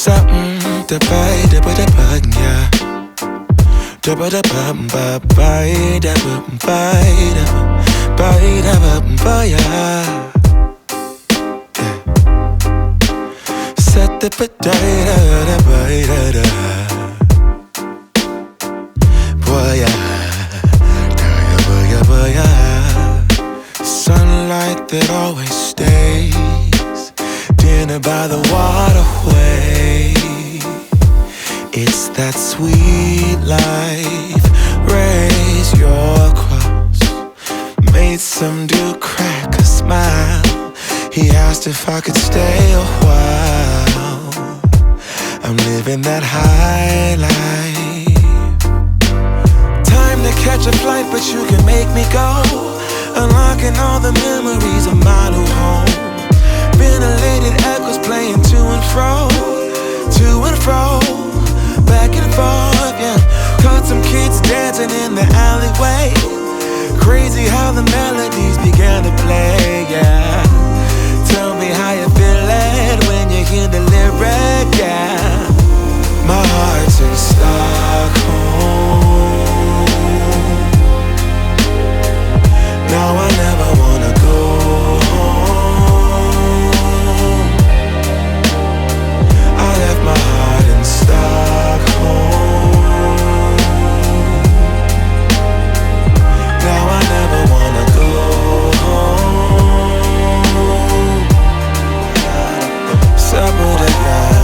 something to buy, yeah. Set the potato, boy, sunlight that always stays, dinner by the waterway. It's that sweet life. Raise your cross. Made some dude crack a smile. He asked if I could stay a while. I'm living that high life. Time to catch a flight, but you can make me go. Unlocking all the memories of my new home. Ventilated echoes playing to and fro, back and forth, yeah. Caught some kids dancing in the alleyway. Crazy how the melodies began to play, yeah. Tell me how you feel it when you hear the lyric, yeah. My heart's in Stockholm. Now I never wanna go home. I left my heart in Stockholm. Now I never wanna go home. Separate again.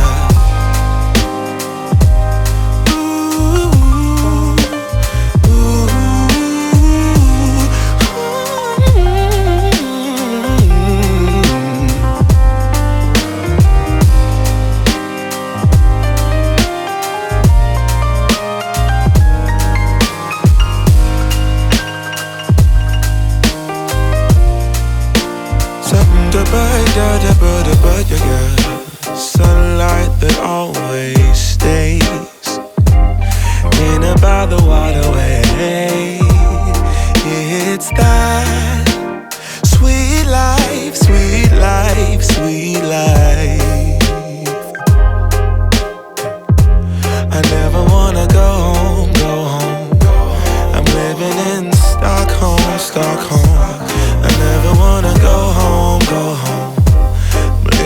Sunlight that always stays, dinner by the waterway. It's that sweet life, sweet life, sweet life. I never wanna go home, go home. I'm living in Stockholm, Stockholm. I never wanna go home, go home.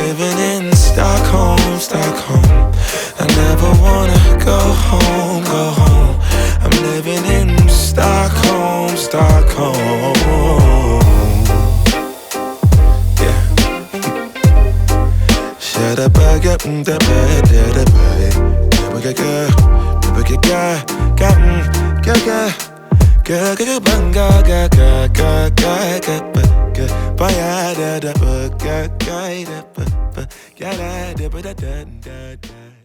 Living in Stockholm, Stockholm. I never wanna go home, go home. I'm living in Stockholm, Stockholm. Yeah. Shut up, I get the bed, the bed. Bye.